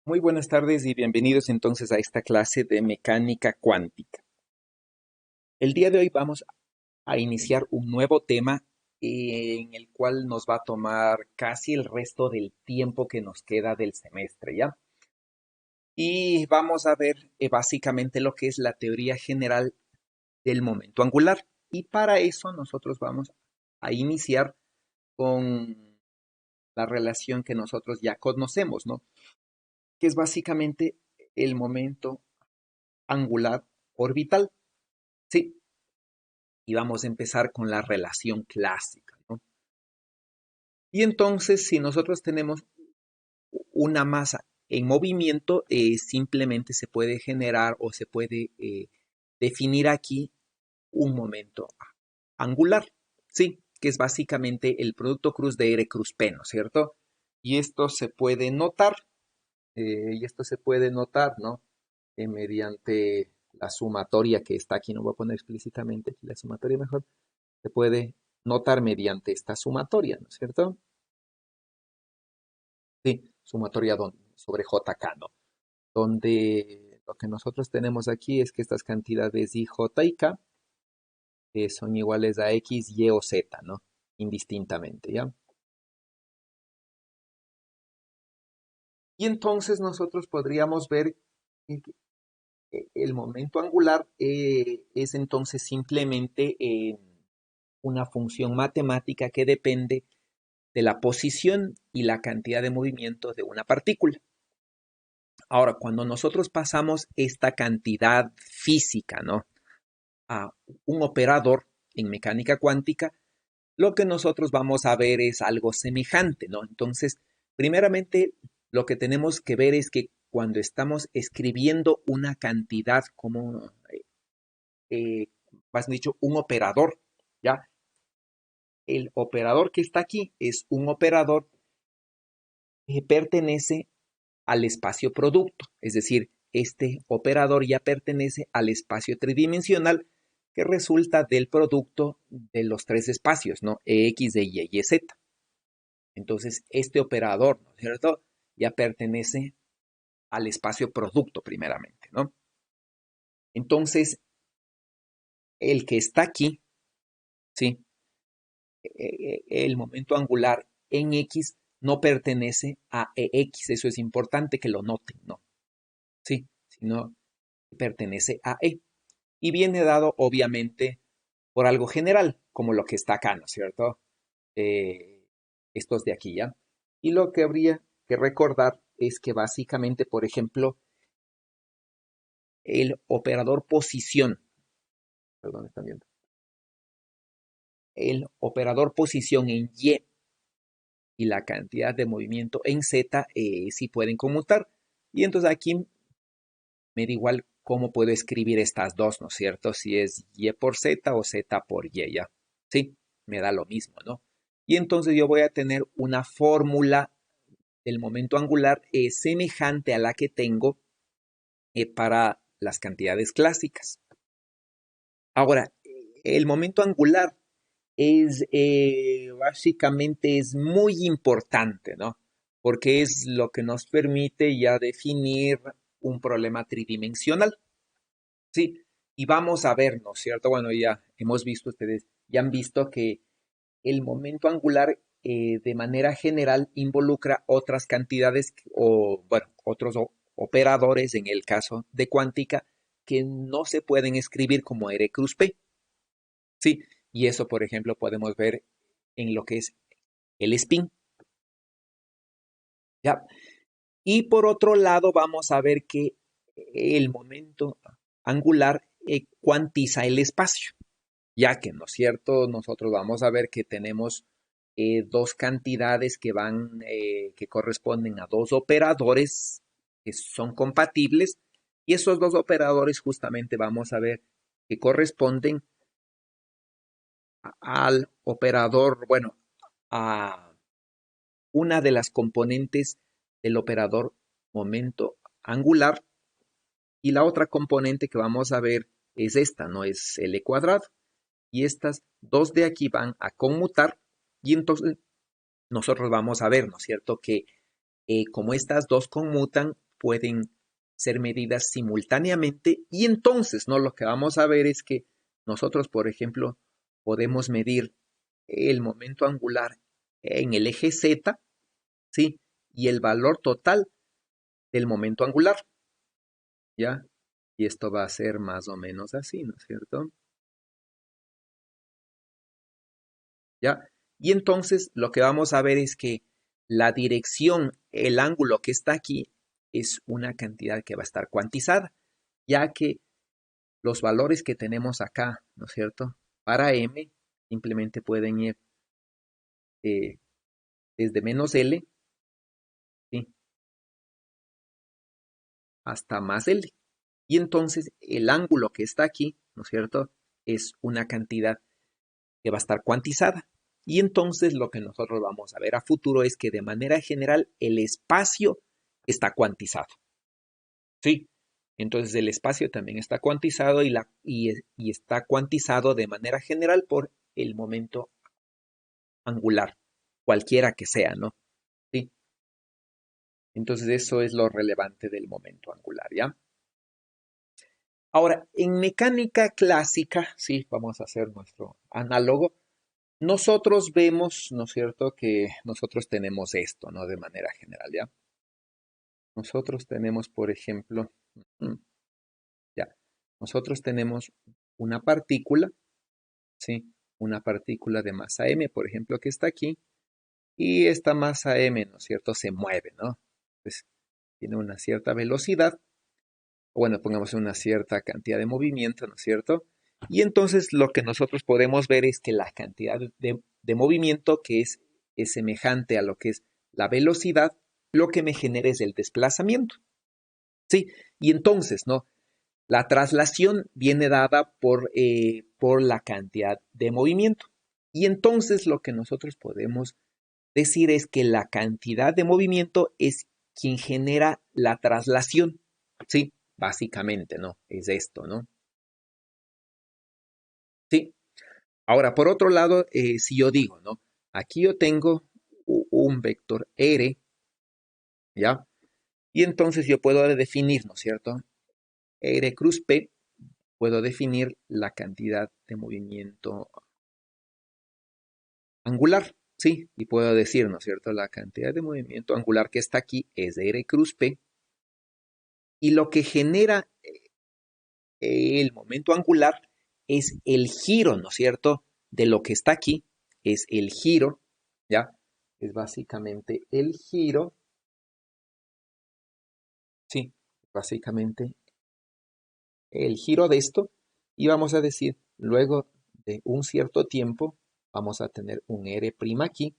Muy buenas tardes y bienvenidos entonces a esta clase de mecánica cuántica. El día de hoy vamos a iniciar un nuevo tema en el cual nos va a tomar casi el resto del tiempo que nos queda del semestre, ¿ya? Y vamos a ver básicamente lo que es la teoría general del momento angular. Y para eso nosotros vamos a iniciar con la relación que nosotros ya conocemos, ¿no? Que es básicamente el momento angular orbital. Sí, y vamos a empezar con la relación clásica, ¿no? Y entonces, si nosotros tenemos una masa en movimiento, simplemente se puede generar o se puede definir aquí un momento angular, ¿sí? Que es básicamente el producto cruz de R cruz P, ¿no es cierto? Y esto se puede notar, ¿no? Mediante la sumatoria que está aquí, no voy a poner explícitamente aquí la sumatoria mejor, se puede notar mediante esta sumatoria, ¿no es cierto? Sí, sumatoria sobre JK, ¿no? Donde lo que nosotros tenemos aquí es que estas cantidades I, J y K son iguales a X, Y o Z, ¿no? Indistintamente, ¿ya? Y entonces nosotros podríamos ver que el momento angular es entonces simplemente una función matemática que depende de la posición y la cantidad de movimiento de una partícula. Ahora, cuando nosotros pasamos esta cantidad física, ¿no?, a un operador en mecánica cuántica, lo que nosotros vamos a ver es algo semejante, ¿no? Entonces, primeramente, lo que tenemos que ver es que cuando estamos escribiendo una cantidad como, eh, más dicho, un operador, ¿ya? El operador que está aquí es un operador que pertenece al espacio producto, es decir, este operador ya pertenece al espacio tridimensional que resulta del producto de los tres espacios, ¿no? X, de Y y Z. Entonces, este operador, ¿no es cierto?, ya pertenece al espacio producto primeramente, ¿no? Entonces, el que está aquí, ¿sí? El momento angular en X no pertenece a EX, eso es importante que lo noten, ¿no? Sí, sino pertenece a E. Y viene dado, obviamente, por algo general, como lo que está acá, ¿no es cierto? Eh, Estos de aquí, ¿ya? Y lo que habría que recordar es que básicamente, por ejemplo, el operador posición, perdón, están viendo, el operador posición en y la cantidad de movimiento en Z sí pueden conmutar. Y entonces aquí me da igual cómo puedo escribir estas dos, ¿no es cierto? Si es Y por Z o Z por Y, ¿ya? Sí, me da lo mismo, ¿no? Y entonces yo voy a tener una fórmula del momento angular semejante a la que tengo para las cantidades clásicas. Ahora, el momento angular es básicamente es muy importante, ¿no? Porque es lo que nos permite ya definir un problema tridimensional. Sí, y vamos a ver, ¿no es cierto? Bueno, ya hemos visto, ustedes ya han visto que el momento angular de manera general involucra otras cantidades o, bueno, otros operadores en el caso de cuántica que no se pueden escribir como R cruz P. Sí, y eso, por ejemplo, podemos ver en lo que es el spin. ¿Ya? Y por otro lado, vamos a ver que el momento angular cuantiza el espacio, ya que, ¿no es cierto?, nosotros vamos a ver que tenemos dos cantidades que van, que corresponden a dos operadores que son compatibles, y esos dos operadores justamente vamos a ver que corresponden al operador, bueno, a una de las componentes del operador momento angular, y la otra componente que vamos a ver es esta, no es L cuadrado. Y estas dos de aquí van a conmutar y entonces nosotros vamos a ver, ¿no es cierto?, que como estas dos conmutan, pueden ser medidas simultáneamente y entonces, ¿no? Lo que vamos a ver es que nosotros, por ejemplo, podemos medir el momento angular en el eje Z, ¿sí? Y el valor total del momento angular, ¿ya? Y esto va a ser más o menos así, ¿no es cierto? ¿Ya? Y entonces lo que vamos a ver es que la dirección, el ángulo que está aquí, es una cantidad que va a estar cuantizada, ya que los valores que tenemos acá, ¿no es cierto? Para m simplemente pueden ir eh, desde menos L, ¿sí? Hasta más L. Y entonces el ángulo que está aquí, ¿no es cierto? Es una cantidad que va a estar cuantizada. Y entonces lo que nosotros vamos a ver a futuro es que de manera general el espacio está cuantizado. ¿Sí? Entonces el espacio también está cuantizado y está cuantizado de manera general por el momento angular, cualquiera que sea, ¿no? ¿Sí? Entonces eso es lo relevante del momento angular, ¿ya? Ahora, en mecánica clásica, sí, vamos a hacer nuestro análogo, nosotros vemos, ¿no es cierto?, que nosotros tenemos esto, ¿no? De manera general, ¿ya? Nosotros tenemos, por ejemplo, ya, nosotros tenemos una partícula, ¿sí? Una partícula de masa m, por ejemplo, que está aquí, y esta masa m, ¿no es cierto?, se mueve, ¿no? Pues tiene una cierta velocidad, bueno, pongamos una cierta cantidad de movimiento, ¿no es cierto? Y entonces lo que nosotros podemos ver es que la cantidad de movimiento es semejante a lo que es la velocidad, lo que me genera es el desplazamiento, ¿sí? Y entonces, ¿no? La traslación viene dada por la cantidad de movimiento. Y entonces lo que nosotros podemos decir es que la cantidad de movimiento es quien genera la traslación, ¿sí? Básicamente, ¿no? Es esto, ¿no? Sí. Ahora, por otro lado, si yo digo, ¿no? Aquí yo tengo un vector R, ¿ya? Y entonces yo puedo definir, ¿no es cierto? R cruz P, puedo definir la cantidad de movimiento angular, ¿sí? Y puedo decir, ¿no es cierto? La cantidad de movimiento angular que está aquí es de R cruz P, y lo que genera el momento angular es el giro, ¿no es cierto? De lo que está aquí, es el giro, ¿ya? Es básicamente el giro, sí, básicamente el giro de esto, y vamos a decir, luego de un cierto tiempo, vamos a tener un R' aquí,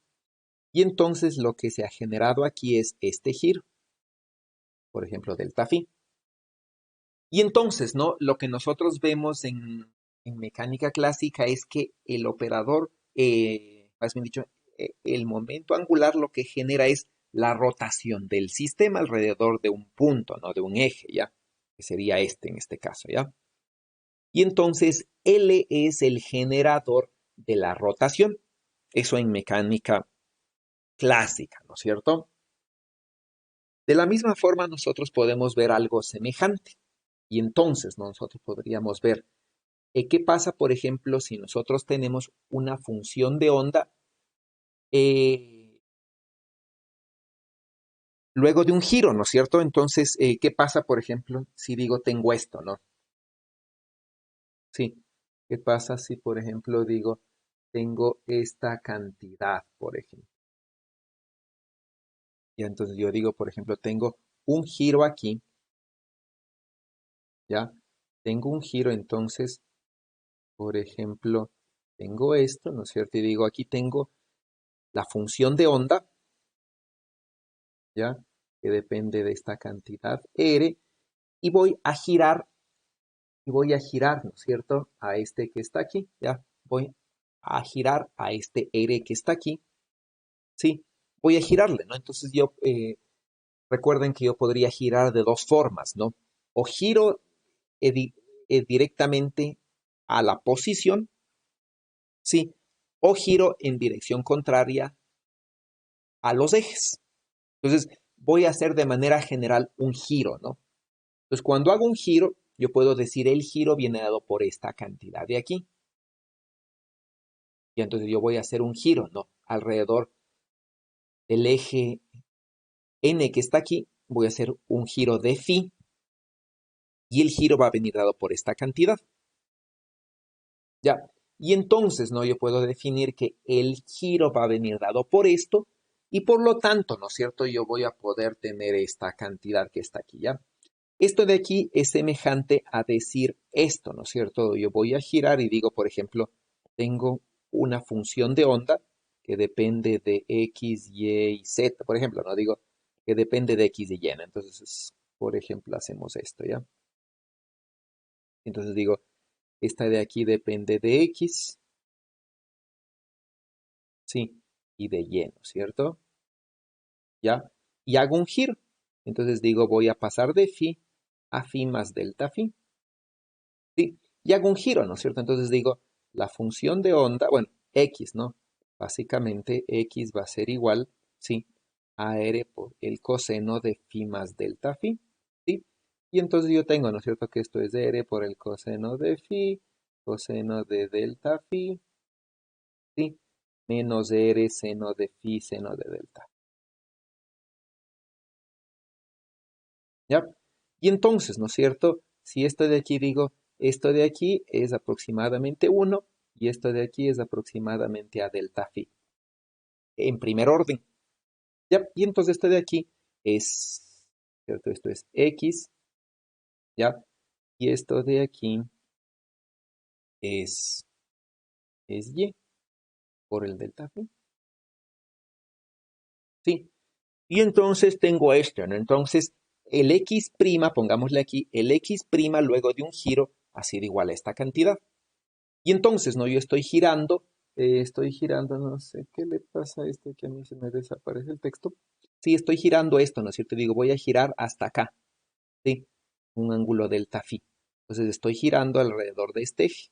y entonces lo que se ha generado aquí es este giro, por ejemplo, delta phi. Y entonces, ¿no? Lo que nosotros vemos en mecánica clásica es que el operador, más bien dicho, el momento angular lo que genera es la rotación del sistema alrededor de un punto, ¿no? De un eje, ¿ya? Que sería este en este caso, ¿ya? Y entonces L es el generador de la rotación. Eso en mecánica clásica, ¿no es cierto? De la misma forma nosotros podemos ver algo semejante. Y entonces nosotros podríamos ver qué pasa, por ejemplo, si nosotros tenemos una función de onda eh, luego de un giro, ¿no es cierto? Entonces, ¿qué pasa, por ejemplo, si digo tengo esto, ¿no? Sí. ¿Qué pasa si, por ejemplo, digo tengo esta cantidad, por ejemplo? Y entonces yo digo, por ejemplo, tengo un giro aquí, ¿ya? Tengo un giro, entonces, por ejemplo, tengo esto, ¿no es cierto? Y digo, aquí tengo la función de onda, ¿ya? Que depende de esta cantidad R, y voy a girar, ¿no es cierto? A este que está aquí, ¿ya? Voy a girar a este R que está aquí, ¿sí? Voy a girarle, ¿no? Entonces recuerden que yo podría girar de dos formas, ¿no? O giro directamente a la posición, ¿sí? O giro en dirección contraria a los ejes. Entonces, voy a hacer de manera general un giro, ¿no? Entonces, cuando hago un giro, yo puedo decir el giro viene dado por esta cantidad de aquí. Y entonces yo voy a hacer un giro, ¿no? Alrededor del eje n que está aquí, voy a hacer un giro de phi y el giro va a venir dado por esta cantidad. ¿Ya? Y entonces, ¿no? Yo puedo definir que el giro va a venir dado por esto y por lo tanto, ¿no es cierto? Yo voy a poder tener esta cantidad que está aquí, ¿ya? Esto de aquí es semejante a decir esto, ¿no es cierto? Yo voy a girar y digo, por ejemplo, tengo una función de onda que depende de x, y y z, por ejemplo, ¿no? Digo que depende de x y y. Entonces, por ejemplo, hacemos esto, ¿ya? Entonces digo, esta de aquí depende de x, ¿sí? Y de y, ¿no es cierto? ¿Ya? Y hago un giro. Entonces digo, voy a pasar de phi a phi más delta phi. ¿Sí? Y hago un giro, ¿no es cierto? Entonces digo, la función de onda, bueno, x, ¿no? Básicamente x va a ser igual, ¿sí? A r por el coseno de phi más delta phi, ¿sí? Y entonces yo tengo, ¿no es cierto? Que esto es r por el coseno de phi, coseno de delta phi, ¿sí? Menos r seno de phi, seno de delta. ¿Ya? Y entonces, ¿no es cierto? Si esto de aquí digo, esto de aquí es aproximadamente 1 y esto de aquí es aproximadamente a delta phi, en primer orden. ¿Ya? Y entonces esto de aquí es, ¿cierto? Esto es x, ¿ya? Y esto de aquí es, es y por el delta phi. Sí. Y entonces tengo esto, ¿no? Entonces el x', pongámosle aquí, el x' luego de un giro ha sido igual a esta cantidad. Y entonces, ¿no? Yo estoy girando, no sé qué le pasa a esto, que a mí se me desaparece el texto. Sí, estoy girando esto, ¿no es cierto? Digo, voy a girar hasta acá, ¿sí? Un ángulo delta phi. Entonces estoy girando alrededor de este eje,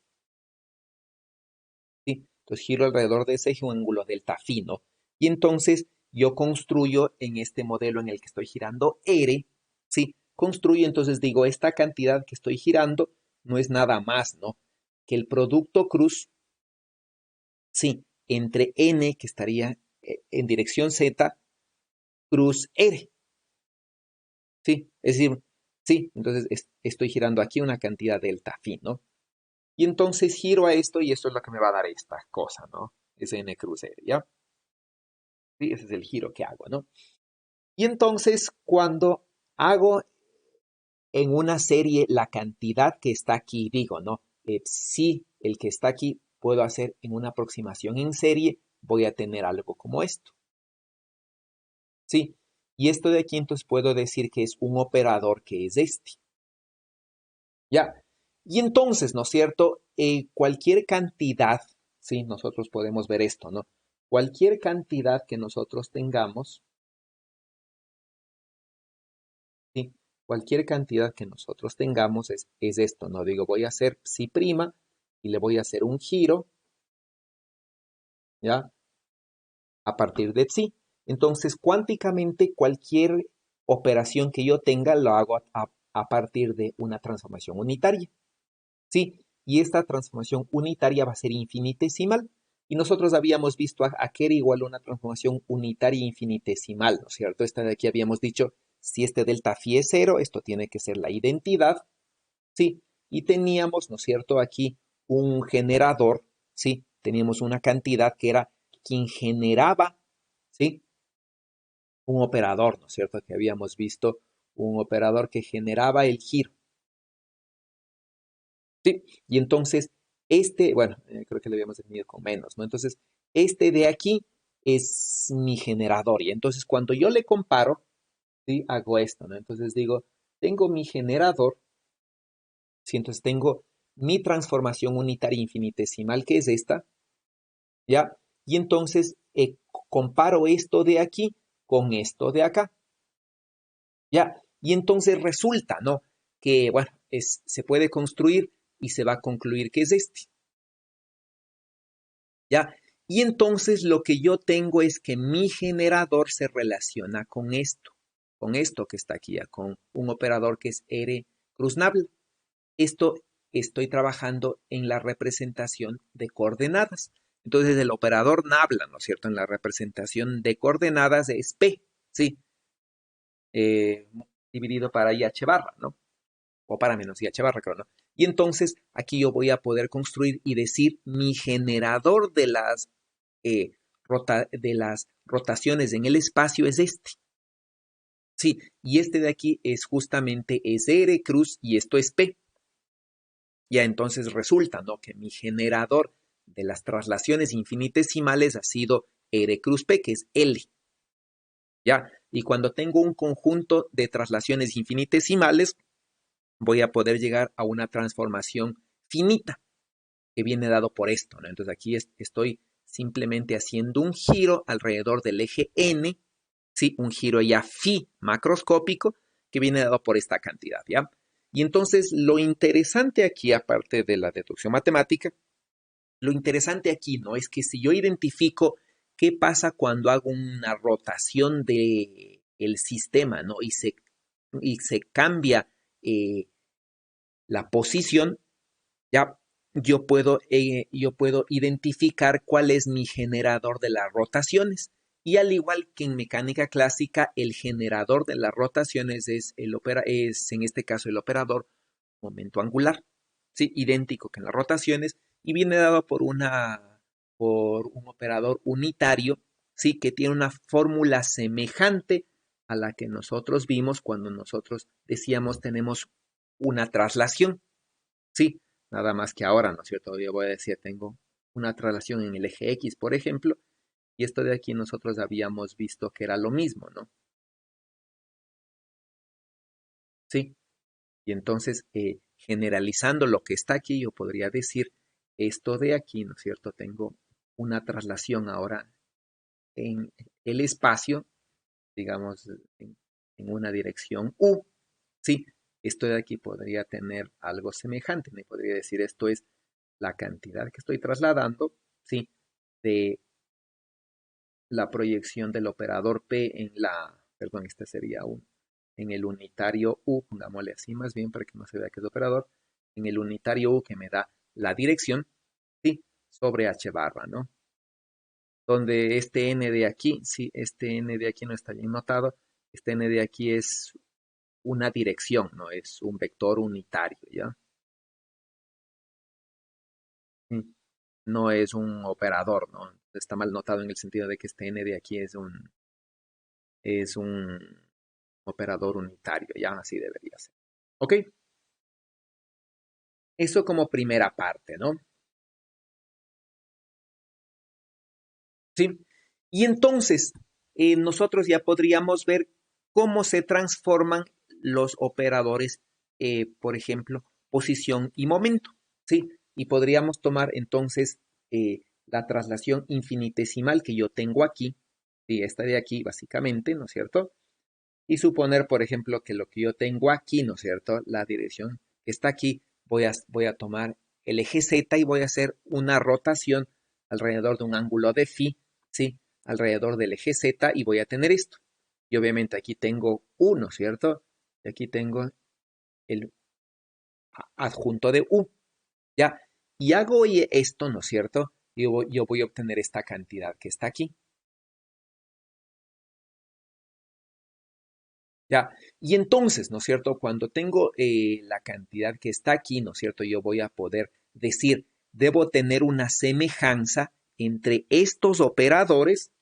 ¿sí? Entonces giro alrededor de ese eje un ángulo delta phi, ¿no? Y entonces yo construyo en este modelo en el que estoy girando R, ¿sí? Construyo, entonces digo, esta cantidad que estoy girando no es nada más, ¿no? Que el producto cruz. Sí, entre n, que estaría en dirección z, cruz r. Sí, es decir, sí, entonces estoy girando aquí una cantidad delta phi, ¿no? Y entonces giro a esto y esto es lo que me va a dar esta cosa, ¿no? Es n cruz r, ¿ya? Sí, ese es el giro que hago, ¿no? Y entonces cuando hago en una serie la cantidad que está aquí, digo, ¿no? Si el que está aquí puedo hacer en una aproximación en serie, voy a tener algo como esto. Sí, y esto de aquí entonces puedo decir que es un operador que es este. Ya, y entonces, ¿no es cierto? Cualquier cantidad, sí, nosotros podemos ver esto, ¿no? Cualquier cantidad que nosotros tengamos, sí, cualquier cantidad que nosotros tengamos es esto, ¿no? Digo, voy a hacer psi prima y le voy a hacer un giro, ¿ya? A partir de psi. Entonces, cuánticamente, cualquier operación que yo tenga lo hago a partir de una transformación unitaria. Sí, y esta transformación unitaria va a ser infinitesimal. Y nosotros habíamos visto a que era igual a una transformación unitaria infinitesimal, ¿no es cierto? Esta de aquí habíamos dicho, si este delta phi es cero, esto tiene que ser la identidad, ¿sí? Y teníamos, ¿no es cierto?, aquí un generador, ¿sí? Teníamos una cantidad que era quien generaba, ¿sí? Un operador, ¿no es cierto?, que habíamos visto un operador que generaba el giro. Sí, y entonces bueno, creo que le habíamos definido con menos, ¿no? Entonces, este de aquí es mi generador. Y entonces cuando yo le comparo, ¿sí? Hago esto, ¿no? Entonces digo, tengo mi generador, ¿sí? Entonces tengo mi transformación unitaria infinitesimal, que es esta, ¿ya? Y entonces comparo esto de aquí con esto de acá, ¿ya? Y entonces resulta, ¿no? Que, bueno, se puede construir y se va a concluir que es este. ¿Ya? Y entonces lo que yo tengo es que mi generador se relaciona con esto. con esto que está aquí, ya, con un operador que es R cruz nabla. Esto estoy trabajando en la representación de coordenadas. Entonces el operador nabla, ¿no es cierto? En la representación de coordenadas es P, ¿sí? Dividido para IH barra, ¿no? O para menos IH barra, creo, ¿no? Y entonces aquí yo voy a poder construir y decir mi generador de las rotaciones en el espacio es este. Sí, y este de aquí es justamente es R cruz y esto es P. Ya entonces resulta, ¿no?, que mi generador de las traslaciones infinitesimales ha sido R cruz P, que es L. ¿Ya? Y cuando tengo un conjunto de traslaciones infinitesimales, voy a poder llegar a una transformación finita, que viene dado por esto, ¿no? Entonces aquí estoy simplemente haciendo un giro alrededor del eje N, ¿sí? Un giro ya phi macroscópico, que viene dado por esta cantidad, ¿ya? Y entonces lo interesante aquí, aparte de la deducción matemática, lo interesante aquí, ¿no?, es que si yo identifico qué pasa cuando hago una rotación del sistema, ¿no?, y se cambia la posición, ya yo puedo identificar cuál es mi generador de las rotaciones. Y al igual que en mecánica clásica, el generador de las rotaciones es en este caso el operador momento angular, ¿sí? Idéntico que en las rotaciones, y viene dado por un operador unitario, ¿sí?, que tiene una fórmula semejante a la que nosotros vimos cuando nosotros decíamos tenemos una traslación, ¿sí? Nada más que ahora, ¿no es cierto? Yo voy a decir, tengo una traslación en el eje X, por ejemplo, y esto de aquí nosotros habíamos visto que era lo mismo, ¿no? ¿Sí? Y entonces, generalizando lo que está aquí, yo podría decir, esto de aquí, ¿no es cierto? Tengo una traslación ahora en el espacio, digamos, en una dirección U, ¿sí? Esto de aquí podría tener algo semejante. Me podría decir, esto es la cantidad que estoy trasladando, ¿sí?, de la proyección del operador P perdón, este sería en el unitario U, pongámosle así más bien para que no se vea que es operador, en el unitario U que me da la dirección, ¿sí?, sobre H barra, ¿no? Donde este N de aquí, sí, este N de aquí no está bien notado, este N de aquí es una dirección, ¿no? Es un vector unitario, ¿ya? Sí. No es un operador, ¿no? Está mal notado en el sentido de que este N de aquí es un operador unitario, ya así debería ser. ¿Ok? Eso como primera parte, ¿no? Sí. Y entonces, nosotros ya podríamos ver cómo se transforman los operadores, por ejemplo, posición y momento, ¿sí? Y podríamos tomar entonces la traslación infinitesimal que yo tengo aquí, y esta de aquí básicamente, ¿no es cierto? Y suponer, por ejemplo, que lo que yo tengo aquí, ¿no es cierto?, la dirección que está aquí, voy a tomar el eje Z y voy a hacer una rotación alrededor de un ángulo de phi, ¿sí?, alrededor del eje Z, y voy a tener esto. Y obviamente aquí tengo 1, ¿cierto? Y aquí tengo el adjunto de U, ¿ya? Y hago esto, ¿no es cierto? Yo voy a obtener esta cantidad que está aquí. ¿Ya? Y entonces, ¿no es cierto? Cuando tengo la cantidad que está aquí, ¿no es cierto? Yo voy a poder decir, debo tener una semejanza entre estos operadores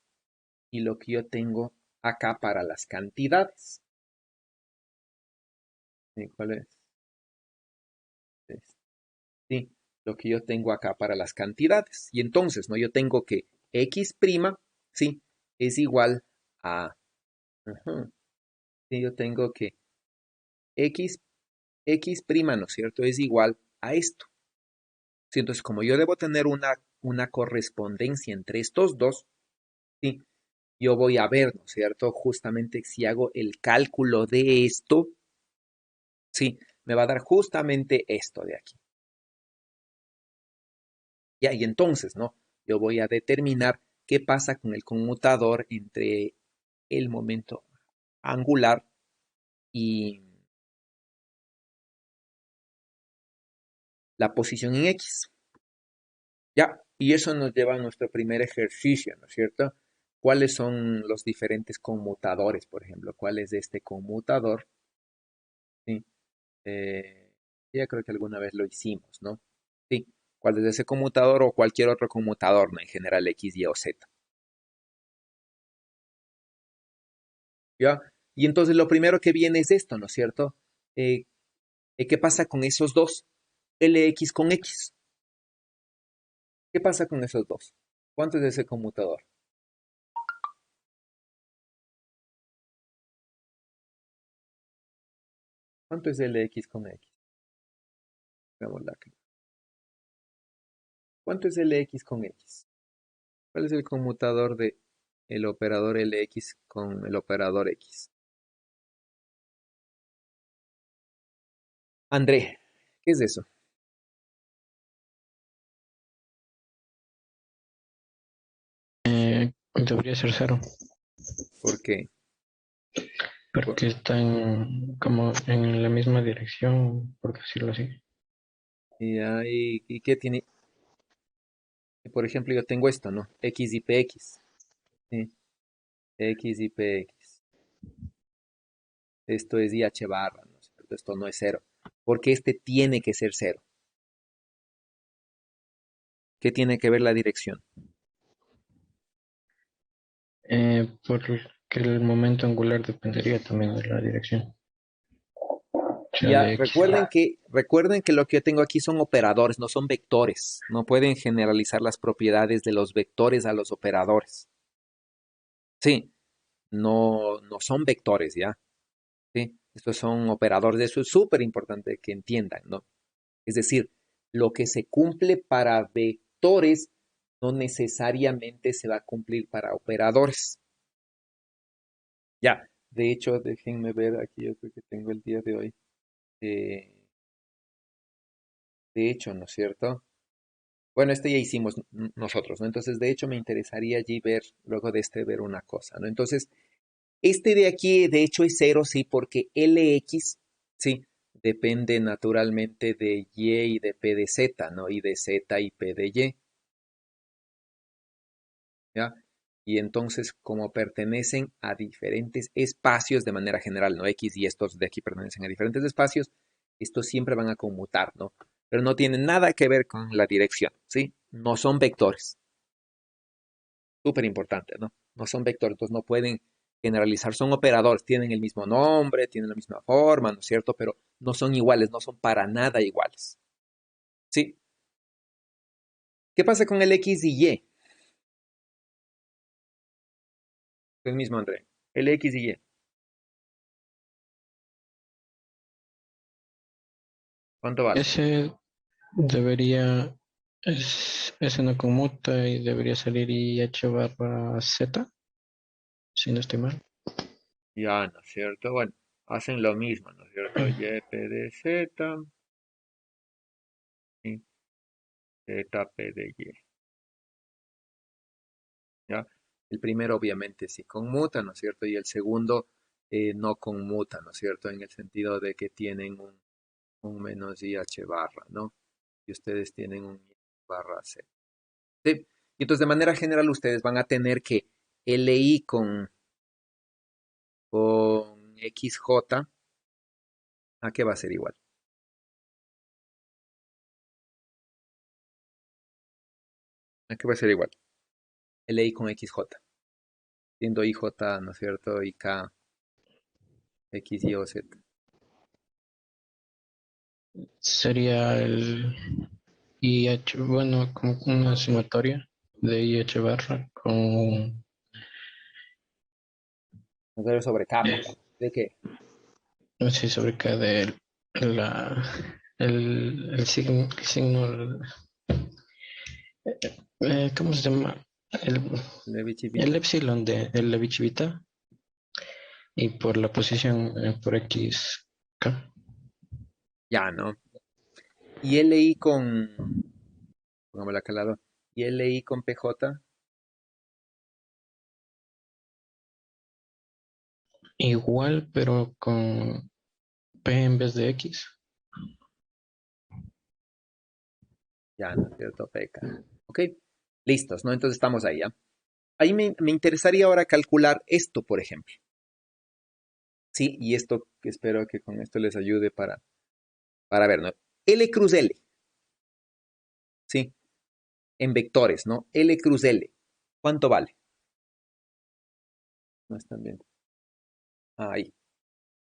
y lo que yo tengo acá para las cantidades. ¿Cuál es? Sí, lo que yo tengo acá para las cantidades. Y entonces, ¿no? Yo tengo que X', ¿sí?, es igual a... Ajá, sí, yo tengo que X', ¿no es cierto?, es igual a esto. Sí, entonces, como yo debo tener una correspondencia entre estos dos, ¿sí?, yo voy a ver, ¿no es cierto?, justamente si hago el cálculo de esto, ¿sí?, me va a dar justamente esto de aquí. Ya, y entonces, ¿no?, yo voy a determinar qué pasa con el conmutador entre el momento angular, y la posición en X. Ya, y eso nos lleva a nuestro primer ejercicio, ¿no es cierto? ¿Cuáles son los diferentes conmutadores, por ejemplo? ¿Cuál es este conmutador? Sí, ya creo que alguna vez lo hicimos, ¿no? Sí, ¿cuál es ese conmutador o cualquier otro conmutador, ¿no? En general X, Y o Z. ¿Ya? Y entonces lo primero que viene es esto, ¿no es cierto? Eh, ¿Qué pasa con esos dos? LX con X. ¿Qué pasa con esos dos? ¿Cuánto es ese conmutador? ¿Cuánto es LX con X? Veámosla acá. ¿Cuánto es LX con X? ¿Cuál es el conmutador de el operador LX con el operador X? André, ¿qué es eso? Debería ser cero, ¿Por qué? Por- porque están como en la misma dirección, por decirlo así. ¿Y qué tiene? Por ejemplo, yo tengo esto, ¿no? X y PX. ¿Sí? X y PX. Esto es IH barra, ¿no es cierto? Esto no es cero. Porque este tiene que ser cero. ¿Qué tiene que ver la dirección? Porque el momento angular dependería también de la dirección, o sea, Ya, de X. recuerden que lo que yo tengo aquí son operadores, no son vectores. No pueden generalizar las propiedades de los vectores a los operadores. Sí, no son vectores, ¿ya? Sí, estos son operadores. Eso es súper importante que entiendan, ¿no? Es decir, lo que se cumple para vectores no necesariamente se va a cumplir para operadores. Ya, de hecho, déjenme ver aquí, yo creo que tengo el día de hoy. eh, de hecho, ¿no es cierto? Bueno, este ya hicimos nosotros, ¿no? Entonces, de hecho, me interesaría allí ver, luego de este, ver una cosa, ¿no? Entonces, este de aquí, de hecho, es cero, sí, porque LX, sí, depende naturalmente de Y y de P de Z, ¿no? Y de Z y P de Y, ¿ya? Y entonces, como pertenecen a diferentes espacios de manera general, ¿no? X y estos de aquí pertenecen a diferentes espacios, estos siempre van a conmutar, ¿no? Pero no tienen nada que ver con la dirección, ¿sí? No son vectores. Súper importante, ¿no? No son vectores, entonces no pueden generalizar, son operadores, tienen el mismo nombre, tienen la misma forma, ¿no es cierto? Pero no son iguales, no son para nada iguales. ¿Sí? ¿Qué pasa con el X y Y? El mismo, André. El X y Y. ¿Cuánto vale? Ese debería, ese no conmuta y debería salir IH barra Z, si no estoy mal. Ya, ¿no es cierto? Bueno, hacen lo mismo, ¿no es cierto? Y, P de Z, y Z, P de Y. ¿Ya? El primero obviamente sí conmuta, ¿no es cierto? Y el segundo no conmuta, ¿no es cierto? En el sentido de que tienen un menos IH barra, ¿no? Y ustedes tienen un I barra C. ¿Sí? Y entonces de manera general ustedes van a tener que LI con XJ, ¿a qué va a ser igual? ¿A qué va a ser igual? LI con XJ, siendo IJ, ¿no es cierto? Y K, X, Y o Z. Sería el IH, bueno, como una sumatoria de IH barra con, ¿No es sobre K, pongamos? ¿De qué? no sé, sobre cada la, el signo, ¿cómo se llama? El, el Levi-Civita. epsilon de el Levi-Civita y por la posición por X, K. Ya, ¿no? Y LI pongámosle acá al lado, y LI con PJ, igual, pero con P en vez de X. Ya, ¿no es cierto? PK. Ok, listos, ¿no? Entonces estamos ahí, ¿ya? Ahí me interesaría ahora calcular esto, por ejemplo. Sí, y esto que espero que con esto les ayude para ver, ¿no? L cruz L, ¿sí? En vectores, ¿no? L cruz L. ¿Cuánto vale? No están bien. Ahí,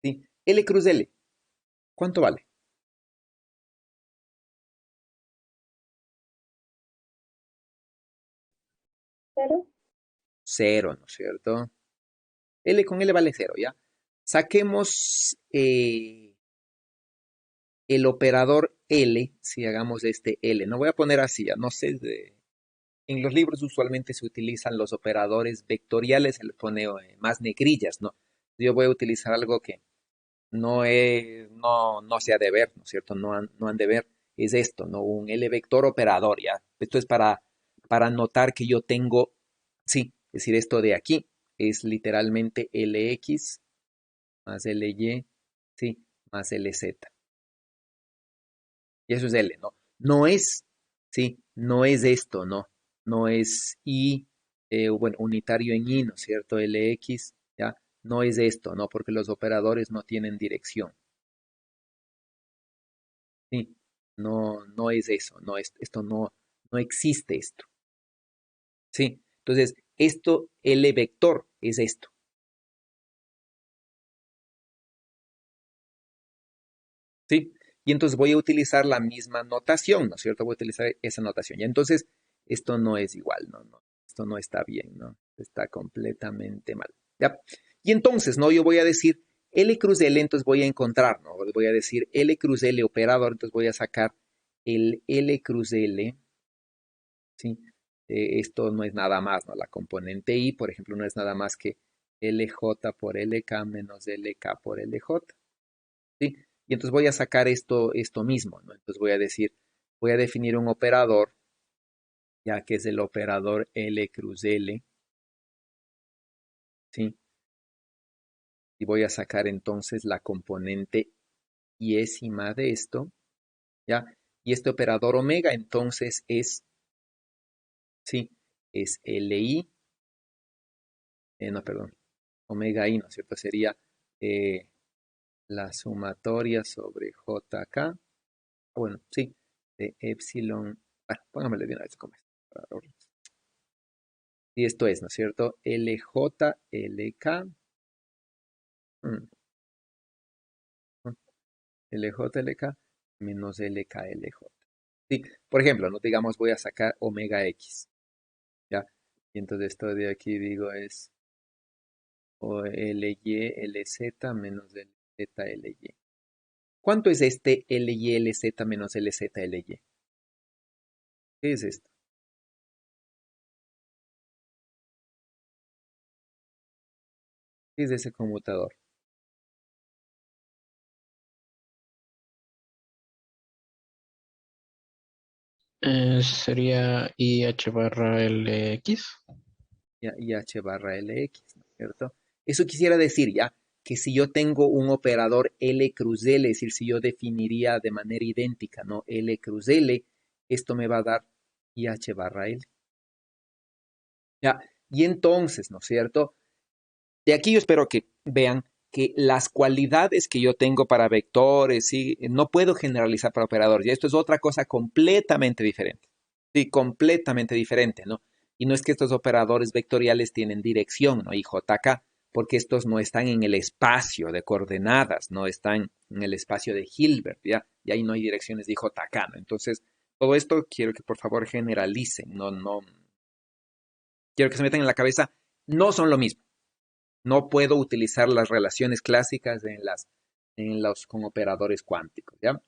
¿sí? L cruz L. ¿Cuánto vale? Cero. Cero, ¿no es cierto? L con L vale cero, ¿ya? Saquemos el operador L, si hagamos este L. No voy a poner así, ya no sé, en los libros usualmente se utilizan los operadores vectoriales, se les pone más negrillas, ¿no? Yo voy a utilizar algo que no se ha de ver, ¿no es cierto? No han de ver, es esto, ¿no? Un L vector operador, ¿ya? Esto es para notar que yo tengo, sí, es decir, esto de aquí es literalmente LX más LY, sí, más LZ. Y eso es L, ¿no? No es, sí, no es esto, ¿no? No es I, bueno, unitario en I, ¿no es cierto? LX, ¿ya? No es esto, ¿no? Porque los operadores no tienen dirección. Sí, no es eso, no es, esto no existe esto. Sí, entonces, esto, L vector, es esto. ¿Sí? Y entonces voy a utilizar la misma notación, ¿no es cierto? Voy a utilizar esa notación. Y entonces, esto no es igual, ¿no? Esto no está bien, ¿no? Está completamente mal. ¿Ya? Y entonces, ¿no? Yo voy a decir L cruz L, entonces voy a encontrar, ¿no? Voy a decir L cruz L operador, entonces voy a sacar el L cruz L, ¿sí? Esto no es nada más, ¿no? La componente I, por ejemplo, no es nada más que LJ por LK menos LK por LJ. ¿Sí? Y entonces voy a sacar esto mismo, ¿no? Entonces voy a decir, voy a definir un operador, ya que es el operador L cruz L, ¿sí? Y voy a sacar entonces la componente iésima de esto, ¿ya? Y este operador omega entonces es, ¿sí? Es LI, no, perdón, omega I, ¿no es cierto? Sería eh, la sumatoria sobre JK, bueno, sí, de epsilon, bueno, póngamele de una vez como es. Y esto es, ¿no es cierto? LJ, LK, mm, LJ, LK menos LK, LJ. Sí, por ejemplo, no digamos voy a sacar omega X, ¿ya? Y entonces esto de aquí digo es o LY, LZ menos LZ, LY. ¿Cuánto es este LY, LZ menos LZ, LY? ¿Qué es esto? ¿Qué es ese conmutador? Sería IH barra LX. Ya, y h barra Lx, ¿no es cierto? Eso quisiera decir ya que si yo tengo un operador L cruz L, es decir, si yo definiría de manera idéntica, ¿no? L cruz L, esto me va a dar IH barra L. Ya, y entonces, ¿no es cierto? De aquí yo espero que vean que las cualidades que yo tengo para vectores, ¿sí? No puedo generalizar para operadores. Y esto es otra cosa completamente diferente. Sí, completamente diferente, ¿no? Y no es que estos operadores vectoriales tienen dirección, ¿no? Y JK, porque estos no están en el espacio de coordenadas, no están en el espacio de Hilbert, ¿ya? Y ahí no hay direcciones de JK, ¿no? Entonces, todo esto quiero que por favor generalicen, no, quiero que se metan en la cabeza, no son lo mismo. No puedo utilizar las relaciones clásicas en los con operadores cuánticos, ¿ya?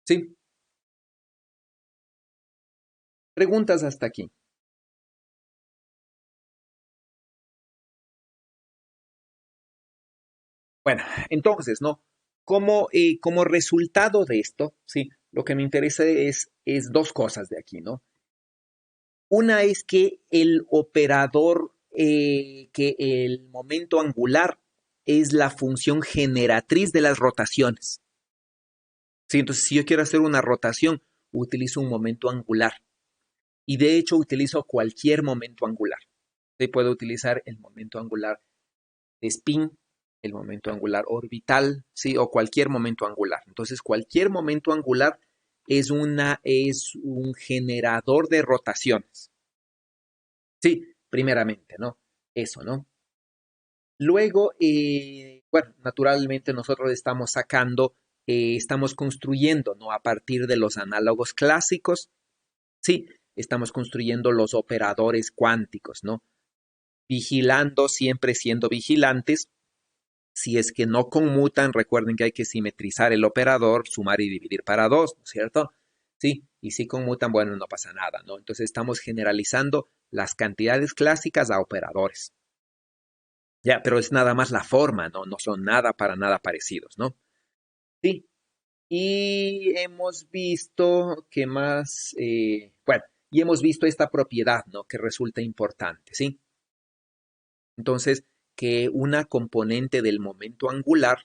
Sí, preguntas hasta aquí. Bueno, entonces, ¿no? Como resultado de esto, sí, lo que me interesa es dos cosas de aquí, ¿no? Una es que el operador que el momento angular es la función generatriz de las rotaciones. ¿Sí? Entonces, si yo quiero hacer una rotación, utilizo un momento angular. Y de hecho, utilizo cualquier momento angular. ¿Sí? Puedo utilizar el momento angular de spin, el momento angular orbital, ¿sí? O cualquier momento angular. Entonces, cualquier momento angular es un generador de rotaciones. Sí, primeramente, ¿no? Eso, ¿no? Luego, bueno, naturalmente nosotros estamos estamos construyendo, ¿no? A partir de los análogos clásicos, sí, estamos construyendo los operadores cuánticos, ¿no? Vigilando, siempre siendo vigilantes. Si es que no conmutan, recuerden que hay que simetrizar el operador, sumar y dividir para 2, ¿no es cierto? Sí, y si conmutan, bueno, no pasa nada, ¿no? Entonces estamos generalizando las cantidades clásicas a operadores. Ya, pero es nada más la forma, ¿no? No son nada para nada parecidos, ¿no? Sí. Y hemos visto que más, bueno, y hemos visto esta propiedad, ¿no? Que resulta importante, ¿sí? Entonces, que una componente del momento angular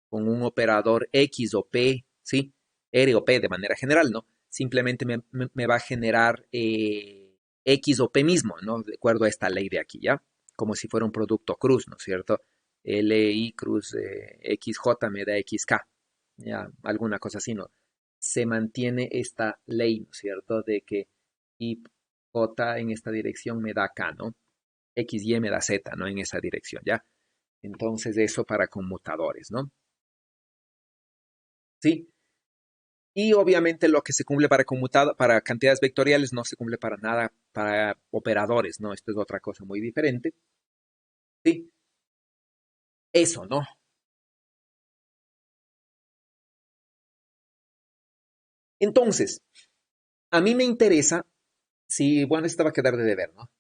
con un operador X o P, ¿sí? R o P de manera general, ¿no? Simplemente me va a generar X o P mismo, ¿no? De acuerdo a esta ley de aquí, ¿ya? Como si fuera un producto cruz, ¿no es cierto? LI cruz XJ me da XK, ¿ya? Alguna cosa así, ¿no? Se mantiene esta ley, ¿no es cierto? De que Y J en esta dirección me da K, ¿no? XY me da Z, ¿no? En esa dirección, ¿ya? Entonces eso para conmutadores, ¿no? Sí, y obviamente lo que se cumple para cantidades vectoriales no se cumple para nada para operadores, ¿no? Esto es otra cosa muy diferente. Sí, eso, ¿no? Entonces, a mí me interesa, sí, bueno, esta va a quedar de deber, ¿no?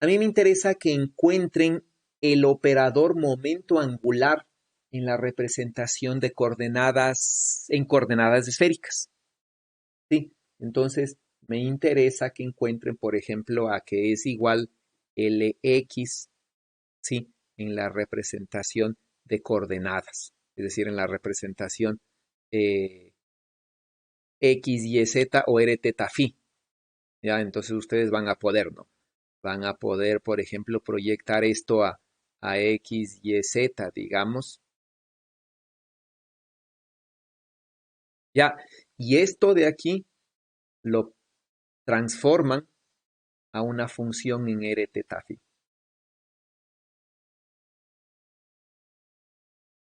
A mí me interesa que encuentren el operador momento angular en la representación de coordenadas, en coordenadas esféricas, ¿sí? Entonces, me interesa que encuentren, por ejemplo, a que es igual Lx, ¿sí? En la representación de coordenadas, es decir, en la representación eh, X, Y, Z o R, teta, phi. ¿Ya? Entonces ustedes van a poder, ¿no? Van a poder, por ejemplo, proyectar esto a X, Y, Z, digamos. ¿Ya? Y esto de aquí lo transforman a una función en R, teta, phi.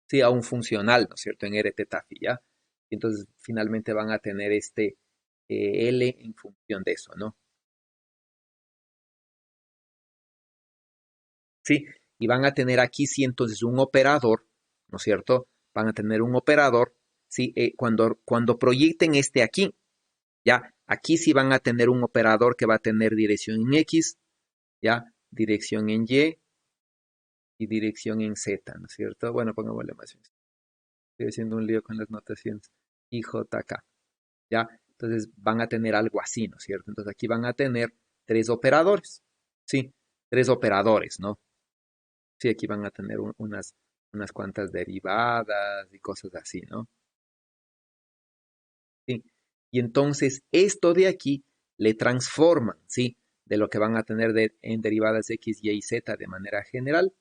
Sí, a un funcional, ¿no es cierto? En R, teta, phi, ¿ya? Y entonces finalmente van a tener este L en función de eso, ¿no? ¿Sí? Y van a tener aquí sí entonces un operador, ¿no es cierto? Van a tener un operador, ¿sí? Cuando proyecten este aquí, ya, aquí sí van a tener un operador que va a tener dirección en X, ya, dirección en y dirección en Z, ¿no es cierto? Bueno, pongámosle más. Estoy haciendo un lío con las notaciones. IJK, ¿ya? Entonces van a tener algo así, ¿no es cierto? Entonces aquí van a tener tres operadores, ¿sí? Tres operadores, ¿no? Sí, aquí van a tener unas cuantas derivadas y cosas así, ¿no? Sí. Y entonces esto de aquí le transforman, ¿sí? De lo que van a tener en derivadas x, y z de manera general,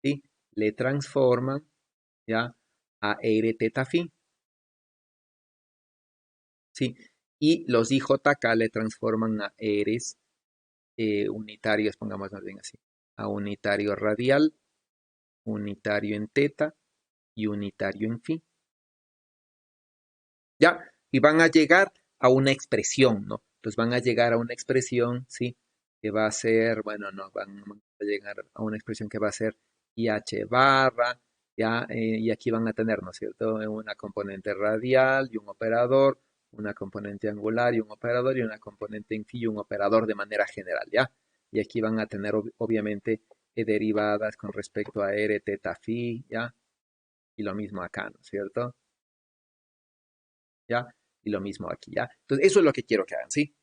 ¿sí? Le transforman, ¿ya? A r teta phi, ¿sí? Y los IJK le transforman a eres unitarios, pongamos más bien así, a unitario radial, unitario en teta y unitario en phi. ¿Ya? Y van a llegar a una expresión, ¿no? Entonces van a llegar a una expresión, ¿sí? Que va a ser, bueno, no, van a llegar a una expresión que va a ser IH barra, ¿ya? Y aquí van a tener, ¿no es cierto? Una componente radial y un operador, una componente angular y un operador, y una componente en phi y un operador de manera general, ¿ya? Y aquí van a tener, obviamente, derivadas con respecto a r, teta, phi, ¿ya? Y lo mismo acá, ¿no es cierto? ¿Ya? Y lo mismo aquí, ¿ya? Entonces, eso es lo que quiero que hagan, ¿sí?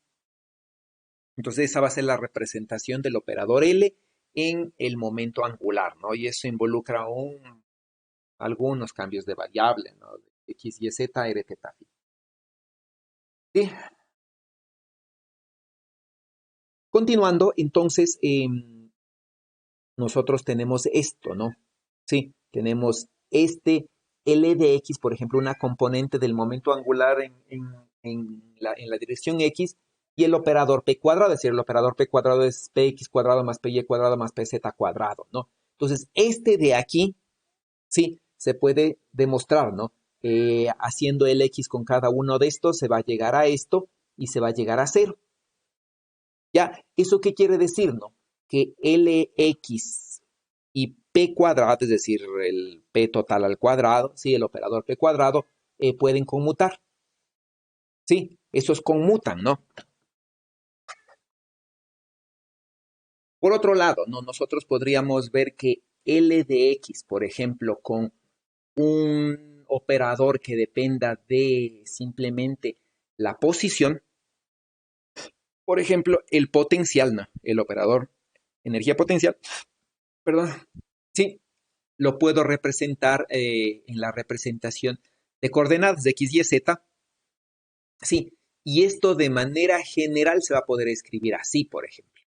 Entonces esa va a ser la representación del operador L en el momento angular, ¿no? Y eso involucra algunos cambios de variable, ¿no? X, Y, Z, R, teta, phi. Sí. Continuando, entonces, nosotros tenemos esto, ¿no? Sí, tenemos este L de X, por ejemplo, una componente del momento angular en la dirección X, y el operador P cuadrado, es decir, el operador P cuadrado es PX cuadrado más PY cuadrado más PZ cuadrado, ¿no? Entonces, este de aquí, sí, se puede demostrar, ¿no? Haciendo el X con cada uno de estos, se va a llegar a esto y se va a llegar a cero. ¿Ya? ¿Eso qué quiere decir, no? Que Lx y P cuadrado, es decir, el P total al cuadrado, ¿sí? El operador P cuadrado, pueden conmutar, ¿sí? Esos conmutan, ¿no? Por otro lado, ¿no? Nosotros podríamos ver que L de X, por ejemplo, con un operador que dependa de simplemente la posición, por ejemplo, el potencial, ¿no? El operador energía potencial, perdón, sí, lo puedo representar en la representación de coordenadas de x, y, z. Sí, y esto de manera general se va a poder escribir así, por ejemplo.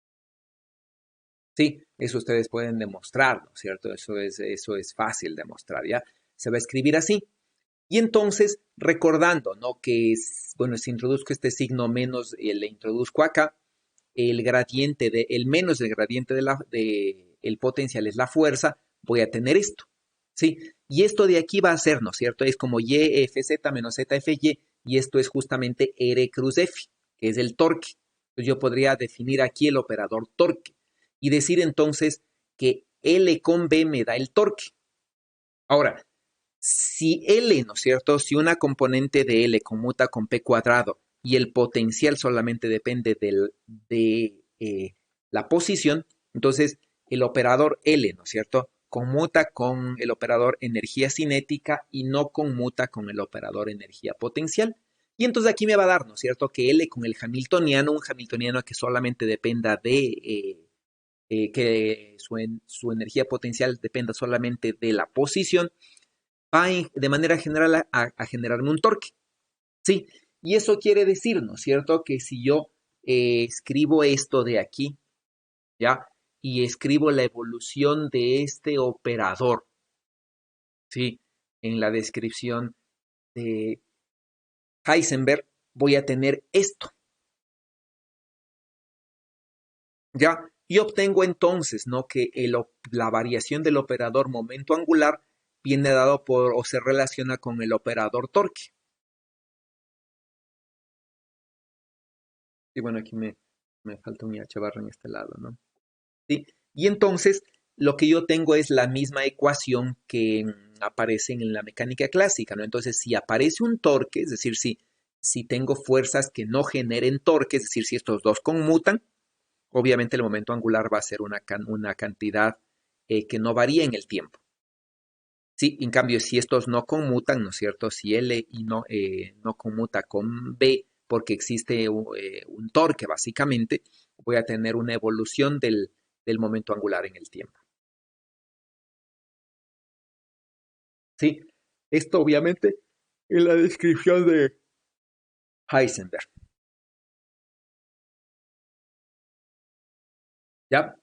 Sí, eso ustedes pueden demostrar, ¿no es cierto? Eso es fácil de demostrar, ¿ya? Se va a escribir así. Y entonces, recordando, ¿no? Que es, bueno, si introduzco este signo menos, le introduzco acá, el menos del gradiente el potencial es la fuerza, voy a tener esto, ¿sí? Y esto de aquí va a ser, ¿no es cierto? Es como y f z menos z f y esto es justamente r cruz f, que es el torque. Entonces yo podría definir aquí el operador torque y decir entonces que L con B me da el torque. Ahora, si L, ¿no es cierto? Si una componente de L conmuta con P cuadrado y el potencial solamente depende de la posición, entonces el operador L, ¿no es cierto? Conmuta con el operador energía cinética y no conmuta con el operador energía potencial. Y entonces aquí me va a dar, ¿no es cierto? Que L con el hamiltoniano, un hamiltoniano que solamente dependa que su energía potencial dependa solamente de la posición, va de manera general a generarme un torque. Sí, y eso quiere decir, ¿no es cierto? Que si yo escribo esto de aquí, ¿ya? Y escribo la evolución de este operador, ¿sí? En la descripción de Heisenberg, voy a tener esto, ¿ya? Y obtengo entonces, ¿no? Que la variación del operador momento angular viene dado por o se relaciona con el operador torque. Y bueno, aquí me falta un IH barra en este lado, ¿no? ¿Sí? Y entonces lo que yo tengo es la misma ecuación que aparece en la mecánica clásica, ¿no? Entonces, si aparece un torque, es decir, si tengo fuerzas que no generen torque, es decir, si estos dos conmutan, obviamente el momento angular va a ser una cantidad que no varía en el tiempo. Sí, en cambio, si estos no conmutan, ¿no es cierto? Si L y no conmuta con B porque existe un torque, básicamente, voy a tener una evolución del momento angular en el tiempo. Sí, esto obviamente en la descripción de Heisenberg. ¿Ya?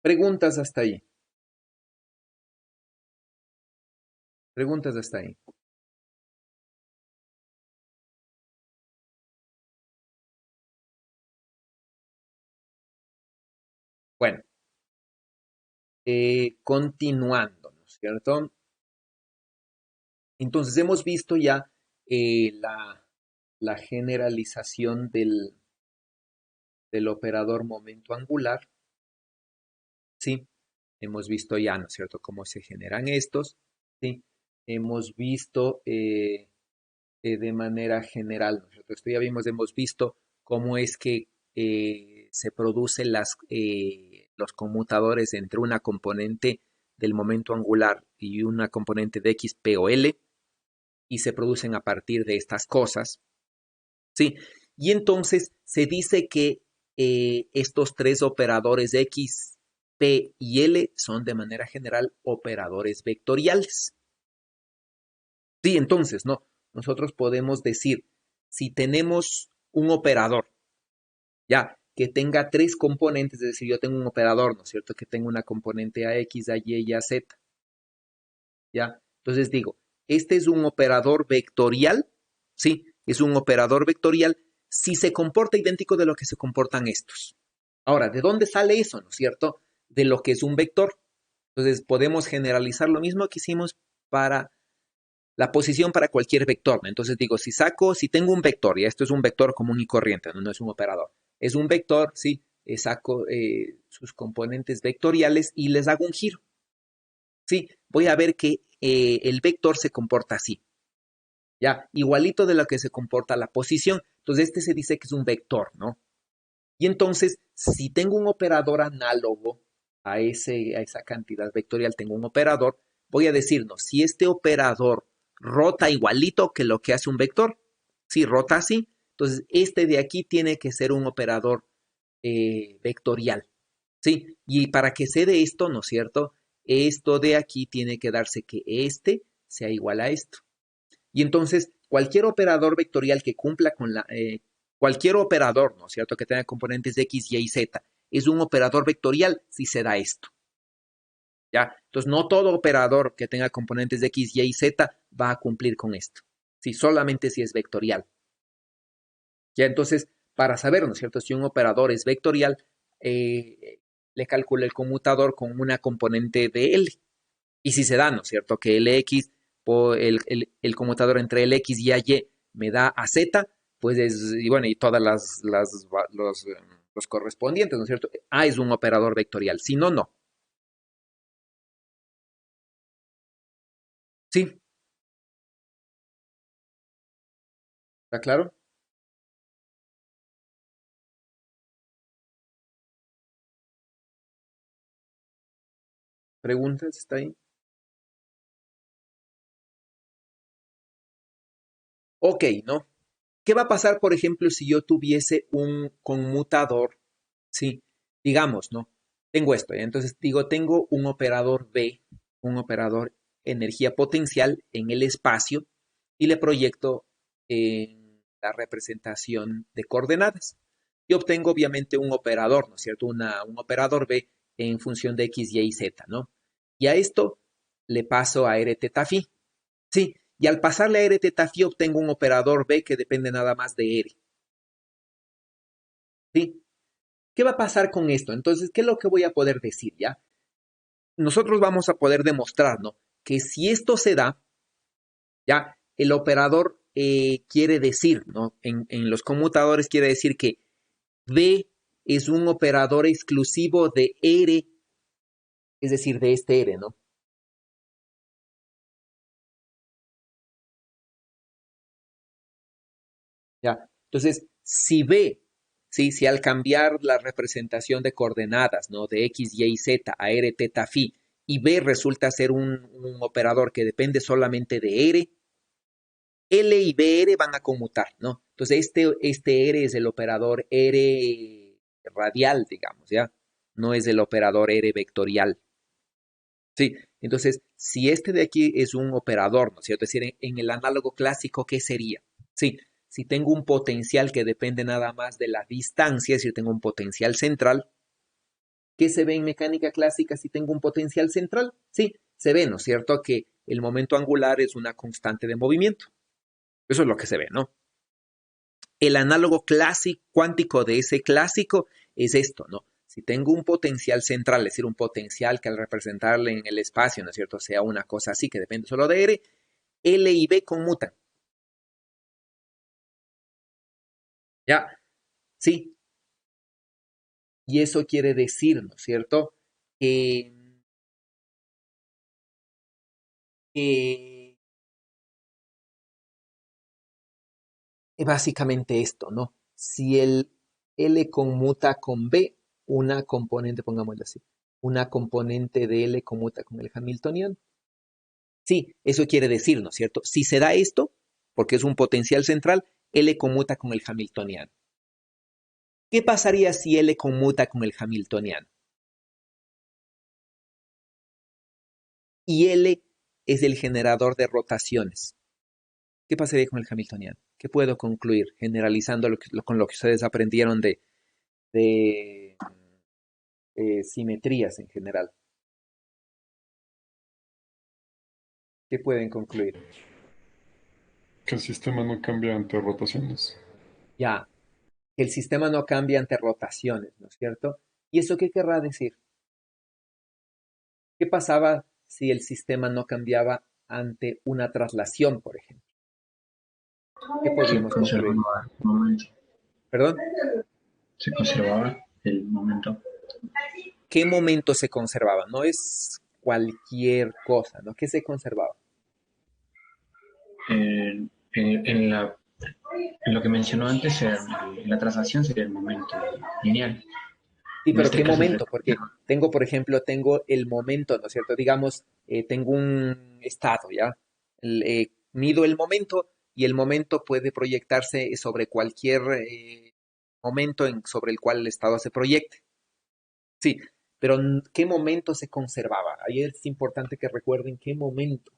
Preguntas hasta ahí. Preguntas hasta ahí. Bueno, continuando, ¿no es cierto? Entonces hemos visto ya la generalización del operador momento angular, ¿sí? Hemos visto ya, ¿no es cierto?, cómo se generan estos, ¿sí? Hemos visto de manera general, ¿no es cierto? Esto ya hemos visto cómo es que se producen los conmutadores entre una componente del momento angular y una componente de X, P o L, y se producen a partir de estas cosas, ¿sí? Y entonces se dice que estos tres operadores X, P y L son de manera general operadores vectoriales. Sí, entonces, ¿no? Nosotros podemos decir, si tenemos un operador, ya, que tenga tres componentes, es decir, yo tengo un operador, ¿no es cierto? Que tenga una componente AX, AY y AZ, ¿ya? Entonces digo, este es un operador vectorial, ¿sí? Es un operador vectorial si se comporta idéntico de lo que se comportan estos. Ahora, ¿de dónde sale eso, no es cierto? De lo que es un vector. Entonces, podemos generalizar lo mismo que hicimos para la posición para cualquier vector, ¿no? Entonces digo, si tengo un vector, y esto es un vector común y corriente, no es un operador, es un vector, ¿sí? Saco sus componentes vectoriales y les hago un giro. Sí, voy a ver que el vector se comporta así, ya, igualito de lo que se comporta la posición. Entonces este se dice que es un vector, ¿no? Y entonces, si tengo un operador análogo a esa cantidad vectorial, tengo un operador, voy a decirnos, si este operador rota igualito que lo que hace un vector, si rota así, entonces este de aquí tiene que ser un operador vectorial, ¿sí? Y para que se dé esto, ¿no es cierto? Esto de aquí tiene que darse que este sea igual a esto. Y entonces, cualquier operador vectorial que cumpla con cualquier operador, ¿no es cierto?, que tenga componentes de X, Y y Z, es un operador vectorial si se da esto. ¿Ya? Entonces, no todo operador que tenga componentes de X, Y y Z va a cumplir con esto. Sí, solamente si es vectorial. Ya, entonces, para saber, ¿no es cierto?, si un operador es vectorial, le calculo el conmutador con una componente de L. Y si se da, ¿no es cierto?, que LX, el conmutador entre el X y Y me da a Z, pues y bueno, y todas los correspondientes, ¿no es cierto? A es un operador vectorial, si no, no. ¿Sí? ¿Está claro? ¿Preguntas? ¿Está ahí? Ok, ¿no? ¿Qué va a pasar, por ejemplo, si yo tuviese un conmutador? Sí, digamos, ¿no? Tengo esto, ¿ya? Entonces digo, tengo un operador B, un operador energía potencial en el espacio y le proyecto la representación de coordenadas. Y obtengo obviamente un operador, ¿no es cierto? Un operador B en función de X, Y y Z, ¿no? Y a esto le paso a R teta phi. Sí, y al pasarle a R teta phi obtengo un operador B que depende nada más de R. ¿Sí? ¿Qué va a pasar con esto? Entonces, ¿qué es lo que voy a poder decir ya? Nosotros vamos a poder demostrar, ¿no? Que si esto se da, ya, el operador quiere decir, ¿no? En los conmutadores quiere decir que B es un operador exclusivo de R, es decir, de este R, ¿no? Ya. Entonces, si B, ¿sí? Si al cambiar la representación de coordenadas, ¿no? De X, Y y Z a R teta phi, y B resulta ser un operador que depende solamente de R, L y BR van a conmutar, ¿no? Entonces, este R es el operador R radial, digamos, ¿ya? No es el operador R vectorial. Sí, entonces, si este de aquí es un operador, ¿no es cierto? Es decir, en el análogo clásico, ¿qué sería? Sí, si tengo un potencial que depende nada más de la distancia, es decir, tengo un potencial central, ¿qué se ve en mecánica clásica si tengo un potencial central? Sí, se ve, ¿no es cierto? Que el momento angular es una constante de movimiento. Eso es lo que se ve, ¿no? El análogo clásico, cuántico de ese clásico es esto, ¿no? Si tengo un potencial central, es decir, un potencial que al representarle en el espacio, ¿no es cierto?, sea una cosa así que depende solo de R, L y B conmutan. ¿Ya? Sí. Y eso quiere decir, ¿no es cierto?, que, que básicamente esto, ¿no? Si el L conmuta con B, una componente, pongámoslo así, una componente de L conmuta con el Hamiltoniano. Sí, eso quiere decir, ¿no es cierto? Si se da esto, porque es un potencial central, L conmuta con el Hamiltoniano. ¿Qué pasaría si L conmuta con el hamiltoniano? Y L es el generador de rotaciones. ¿Qué pasaría con el hamiltoniano? ¿Qué puedo concluir generalizando con lo que ustedes aprendieron de simetrías en general? ¿Qué pueden concluir? Que el sistema no cambia ante rotaciones. Ya, que el sistema no cambia ante rotaciones, ¿no es cierto? ¿Y eso qué querrá decir? ¿Qué pasaba si el sistema no cambiaba ante una traslación, por ejemplo? ¿Qué Se podríamos concluir? conservaba el momento. ¿Perdón? Se conservaba el momento. ¿Qué momento se conservaba? No es cualquier cosa, ¿no? ¿Qué se conservaba? En lo que mencionó antes, en la traslación sería el momento lineal. Sí, En pero este ¿qué caso, se momento? Porque tengo, por ejemplo, tengo el momento, ¿no es cierto? Digamos, tengo un estado, ¿ya? Mido el momento y el momento puede proyectarse sobre cualquier momento sobre el cual el estado se proyecte. Sí, pero ¿qué momento se conservaba? Ahí es importante que recuerden qué momento.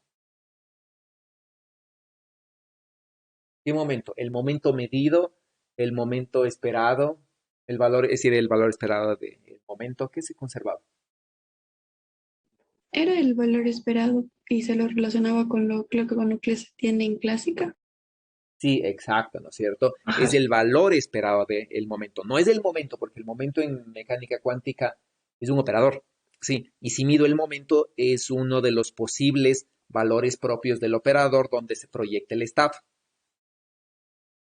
¿Qué momento? El momento medido, el momento esperado, el valor, es decir, el valor esperado del momento que se conservaba. Era el valor esperado y se lo relacionaba con lo que se tiene en clásica. Sí, exacto, ¿no es cierto? ajá, Es el valor esperado del momento. No es el momento, porque el momento en mecánica cuántica es un operador. Sí, y si mido el momento, es uno de los posibles valores propios del operador donde se proyecta el estado.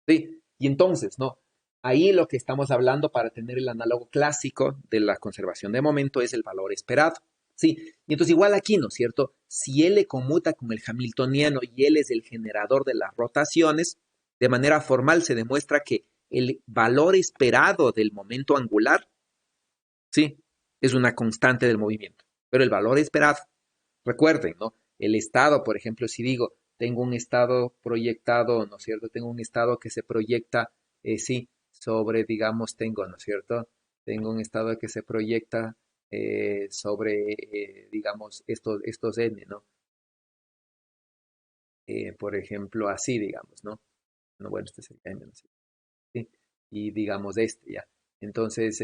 Sí, y entonces, ¿no? Ahí lo que estamos hablando para tener el análogo clásico de la conservación de momento es el valor esperado. Sí, y entonces igual aquí, ¿no es cierto? Si L conmuta con el hamiltoniano y L es el generador de las rotaciones, de manera formal se demuestra que el valor esperado del momento angular, sí, es una constante del movimiento. Pero el valor esperado, recuerden, ¿no? El estado, por ejemplo, si digo, tengo un estado proyectado, ¿no es cierto? Tengo un estado que se proyecta, sí, sobre, digamos, tengo, ¿no es cierto? Tengo un estado que se proyecta sobre, digamos, estos n, ¿no? Por ejemplo, así, digamos, ¿no? No, bueno, este es el n, ¿no es cierto? ¿Sí? Y digamos este, ya. Entonces,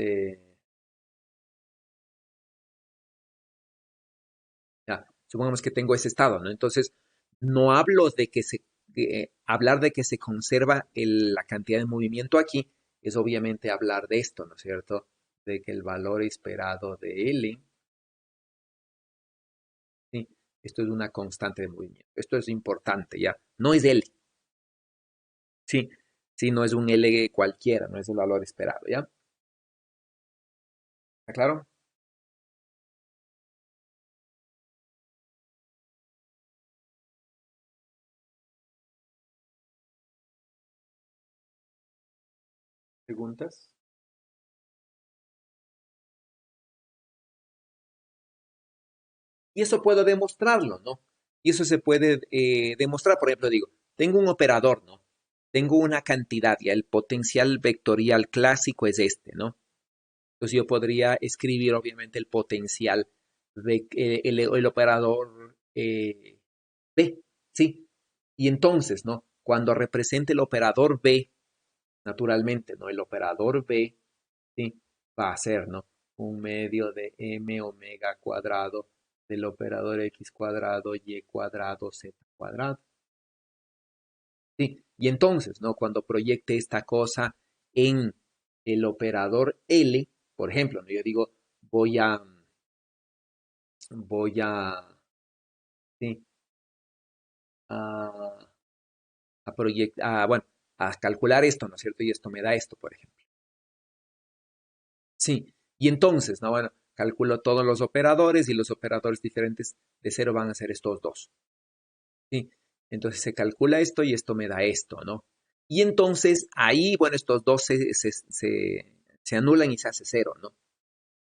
ya, supongamos que tengo ese estado, ¿no? Entonces, no hablo de que hablar de que se conserva la cantidad de movimiento aquí, es obviamente hablar de esto, ¿no es cierto? De que el valor esperado de L, ¿sí? Esto es una constante de movimiento. Esto es importante, ¿ya? No es L, ¿sí? Sí, no es un L cualquiera, no es el valor esperado, ¿ya? ¿Está claro? ¿Preguntas? Y eso puedo demostrarlo, ¿no? Y eso se puede demostrar, por ejemplo, digo, tengo un operador, ¿no? Tengo una cantidad, ya el potencial vectorial clásico es este, ¿no? Entonces yo podría escribir obviamente el potencial de el operador B, ¿sí? Y entonces, ¿no? Cuando represente el operador B, naturalmente, ¿no? El operador B, ¿sí? Va a ser, ¿no? Un medio de m omega cuadrado del operador x cuadrado y cuadrado z cuadrado. ¿Sí? Y entonces, ¿no? Cuando proyecte esta cosa en el operador L, por ejemplo, ¿no? Yo digo, voy a, ¿sí? a, bueno, a calcular esto, ¿no es cierto? Y esto me da esto, por ejemplo. Sí, y entonces, ¿no? Bueno, calculo todos los operadores y los operadores diferentes de cero van a ser estos dos. Sí, entonces se calcula esto y esto me da esto, ¿no? Y entonces ahí, bueno, estos dos se anulan y se hace cero, ¿no?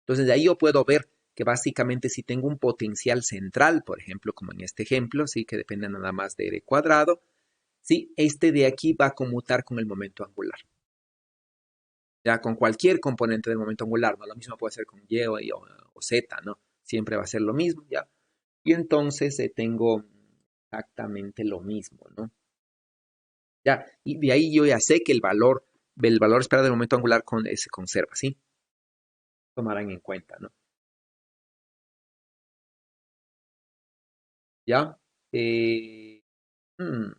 Entonces de ahí yo puedo ver que básicamente si tengo un potencial central, por ejemplo, como en este ejemplo, sí, que depende nada más de r cuadrado, sí, este de aquí va a conmutar con el momento angular. ya con cualquier componente del momento angular, ¿no? Lo mismo puede ser con Y o Z, ¿no? Siempre va a ser lo mismo, ¿ya? Y entonces tengo exactamente lo mismo, ¿no? Ya, y de ahí yo ya sé que el valor esperado del momento angular se conserva, ¿sí? Tomarán en cuenta, ¿no? ¿Ya? Eh, hmm,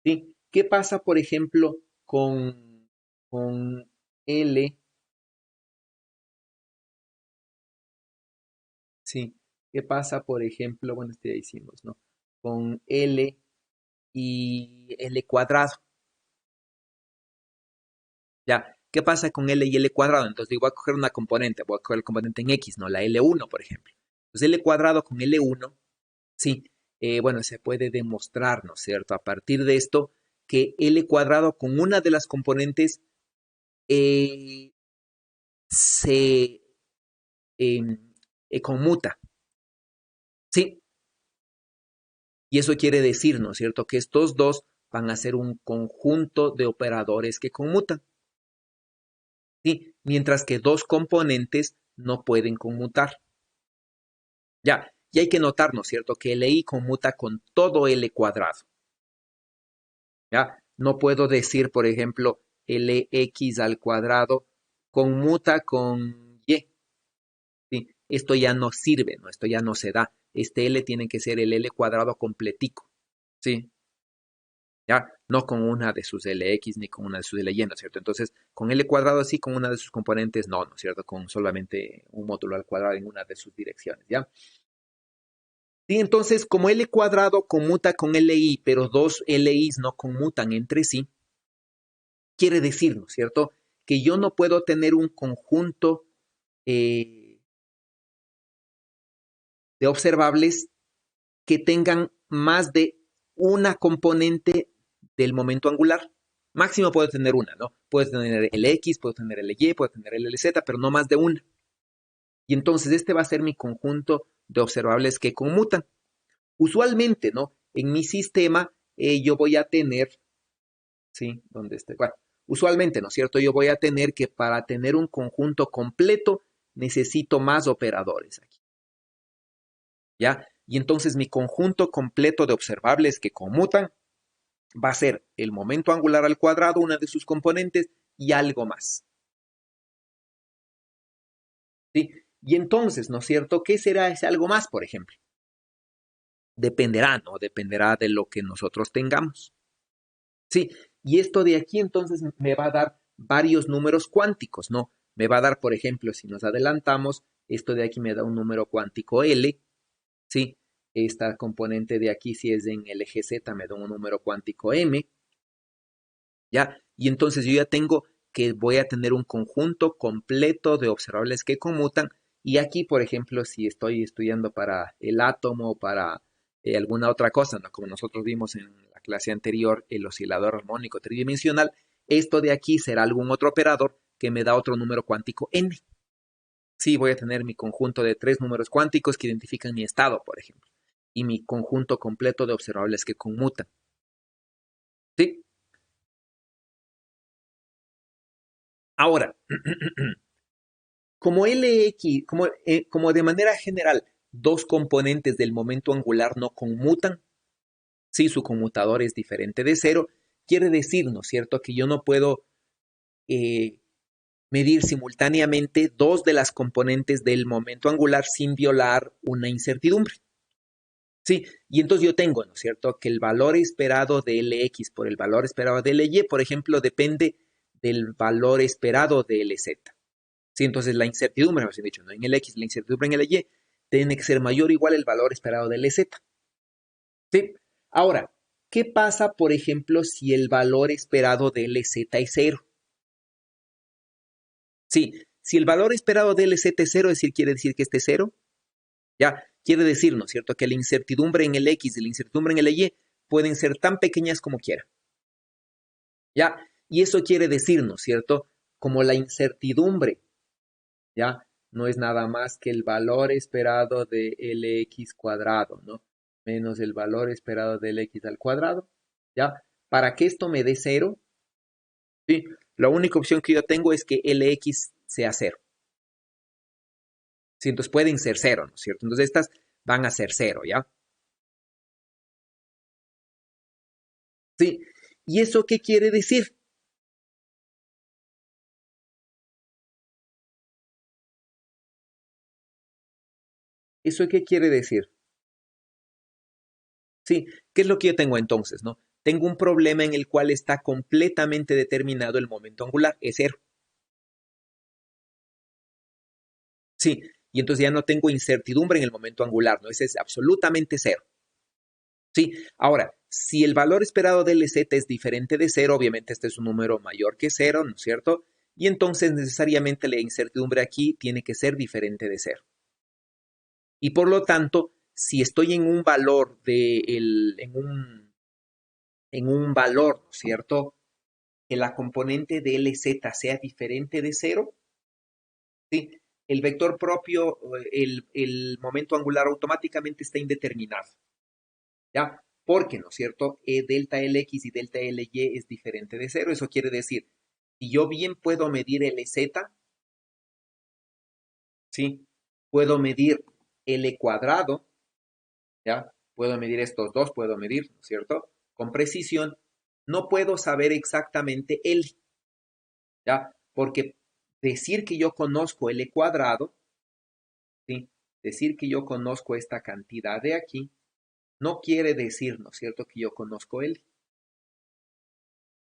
¿sí? ¿Qué pasa, por ejemplo, con L? Sí. ¿Qué pasa, por ejemplo, bueno, este ya hicimos, ¿no? Con L y L cuadrado. Ya, ¿qué pasa con L y L cuadrado? Entonces digo, voy a coger una componente, voy a coger el componente en X, ¿no? La L1, por ejemplo. Entonces L cuadrado con L1, sí, bueno, se puede demostrar, ¿no es cierto? A partir de esto, que L cuadrado con una de las componentes eh, se conmuta, ¿sí? Y eso quiere decir, ¿no es cierto?, que estos dos van a ser un conjunto de operadores que conmutan, ¿sí? Mientras que dos componentes no pueden conmutar. Ya, y hay que notar, ¿no es cierto?, que Li conmuta con todo L cuadrado. ¿Ya? No puedo decir, por ejemplo, Lx al cuadrado conmuta con Y. ¿Sí? Esto ya no sirve, ¿no? Esto ya no se da. Este L tiene que ser el L cuadrado completico. ¿Sí? ¿Ya? No con una de sus Lx ni con una de sus Ly, ¿no es cierto? Entonces, con L cuadrado sí, con una de sus componentes no, ¿no es cierto? Con solamente un módulo al cuadrado en una de sus direcciones, ¿ya? Sí, entonces, como L cuadrado conmuta con Li, pero dos Li's no conmutan entre sí, quiere decir, ¿no es cierto?, que yo no puedo tener un conjunto eh, de observables que tengan más de una componente del momento angular. Máximo puedo tener una, ¿no? Puedo tener el X, puedo tener el Y, puedo tener el LZ, pero no más de una. Y entonces este va a ser mi conjunto de observables que conmutan. Usualmente, ¿no? En mi sistema yo voy a tener, ¿sí? ¿Dónde esté? Bueno, usualmente, ¿no es cierto? Yo voy a tener que para tener un conjunto completo necesito más operadores aquí. ¿Ya? Y entonces mi conjunto completo de observables que conmutan va a ser el momento angular al cuadrado, una de sus componentes, y algo más. ¿Sí? Y entonces, ¿no es cierto? ¿Qué será ese algo más, por ejemplo? Dependerá, ¿no? Dependerá de lo que nosotros tengamos. Sí, y esto de aquí entonces me va a dar varios números cuánticos, ¿no? Me va a dar, por ejemplo, si nos adelantamos, esto de aquí me da un número cuántico L, ¿sí? Esta componente de aquí, si es en el eje Z, me da un número cuántico M, ¿ya? Y entonces yo ya tengo que voy a tener un conjunto completo de observables que conmutan. Y aquí, por ejemplo, si estoy estudiando para el átomo o para alguna otra cosa, ¿no? Como nosotros vimos en la clase anterior, el oscilador armónico tridimensional, esto de aquí será algún otro operador que me da otro número cuántico n. Sí, voy a tener mi conjunto de 3 números cuánticos que identifican mi estado, por ejemplo, y mi conjunto completo de observables que conmutan. ¿Sí? Ahora, como LX, como de manera general, dos componentes del momento angular no conmutan, si su conmutador es diferente de cero, quiere decir, ¿no es cierto?, que yo no puedo eh, medir simultáneamente dos de las componentes del momento angular sin violar una incertidumbre. Sí, y entonces yo tengo, ¿no es cierto?, que el valor esperado de Lx por el valor esperado de Ly, por ejemplo, depende del valor esperado de Lz. Sí, entonces la incertidumbre, me dicho, ¿no? En el X, la incertidumbre en el Y, tiene que ser mayor o igual el valor esperado del LZ. ¿Sí? Ahora, ¿qué pasa, por ejemplo, si el valor esperado del LZ es cero? Sí, si el valor esperado del LZ es cero, es decir, quiere decir que este es cero. Ya, quiere decir, ¿no es cierto?, que la incertidumbre en el X y la incertidumbre en el Y pueden ser tan pequeñas como quiera. Ya, y eso quiere decir, ¿no es cierto?, como la incertidumbre, ¿ya? No es nada más que el valor esperado de Lx cuadrado, ¿no? menos el valor esperado del x al cuadrado, ¿ya? Para que esto me dé 0, ¿sí? La única opción que yo tengo es que Lx sea 0. ¿Sí? Entonces pueden ser 0, ¿no es cierto? Entonces estas van a ser 0, ¿ya? ¿Sí? ¿Y eso qué quiere decir? ¿Eso qué quiere decir? Sí, ¿qué es lo que yo tengo entonces, no? Tengo un problema en el cual está completamente determinado el momento angular, es 0. Sí, y entonces ya no tengo incertidumbre en el momento angular, ¿no? Ese es absolutamente 0. Sí, ahora, si el valor esperado del LZ es diferente de 0, obviamente este es un número mayor que 0, ¿no es cierto? Y entonces necesariamente la incertidumbre aquí tiene que ser diferente de 0. Y por lo tanto, si estoy en un valor en un valor, ¿no es cierto? Que la componente de LZ sea diferente de 0, ¿sí? El vector propio, el momento angular automáticamente está indeterminado, ¿ya? Porque, ¿no es cierto? Delta Lx y delta Ly es diferente de 0. Eso quiere decir, si yo bien puedo medir Lz, ¿sí? Puedo medir L cuadrado, ¿ya? Puedo medir estos dos, puedo medir, ¿no es cierto? Con precisión, no puedo saber exactamente L, ¿ya? Porque decir que yo conozco L cuadrado, ¿sí? Decir que yo conozco esta cantidad de aquí, no quiere decir, ¿no es cierto?, que yo conozco L,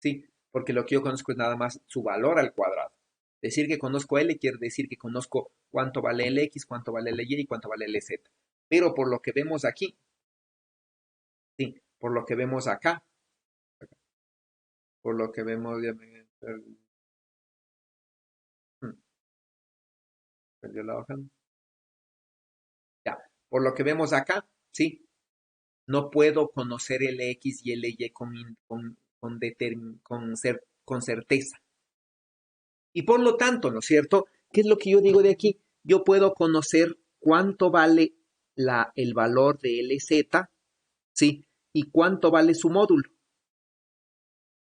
¿sí? Porque lo que yo conozco es nada más su valor al cuadrado. Decir que conozco L quiere decir que conozco cuánto vale el X, cuánto vale el Y y cuánto vale el Z. Pero por lo que vemos aquí, sí, por lo que vemos acá, por lo que vemos, ya me perdió la hoja. Ya, por lo que vemos acá, sí, no puedo conocer el X y el Y con certeza. Y por lo tanto, ¿no es cierto? ¿Qué es lo que yo digo de aquí? Yo puedo conocer cuánto vale el valor de LZ, ¿sí? Y cuánto vale su módulo,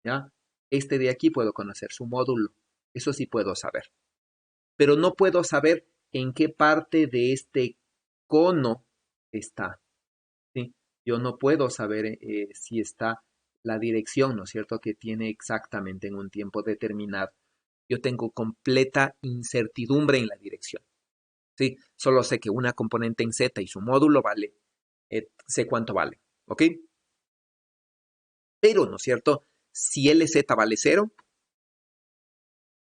¿ya? Este de aquí puedo conocer su módulo. Eso sí puedo saber. Pero no puedo saber en qué parte de este cono está, ¿sí? Yo no puedo saber si está la dirección, ¿no es cierto?, que tiene exactamente en un tiempo determinado. Yo tengo completa incertidumbre en la dirección, ¿sí? Solo sé que una componente en Z y su módulo vale, sé cuánto vale, ¿ok? Pero, ¿no es cierto?, si LZ vale 0,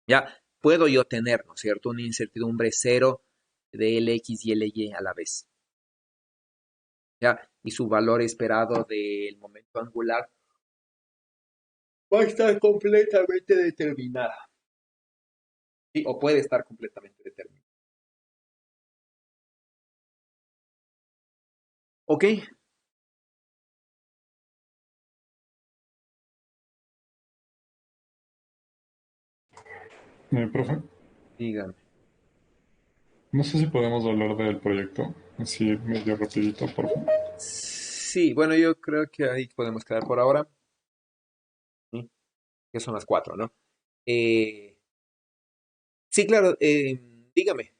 ya puedo yo tener, ¿no es cierto?, una incertidumbre 0 de Lx y Ly a la vez, ¿ya? Y su valor esperado del momento angular va a estar completamente determinada, ¿sí? O puede estar completamente determinada. ¿Ok? Profe, Dígame. no sé si podemos hablar del proyecto, así medio rapidito, por favor. Sí, bueno, yo creo que ahí podemos quedar por ahora, ¿sí? Que son las 4, ¿no? Sí, claro, dígame.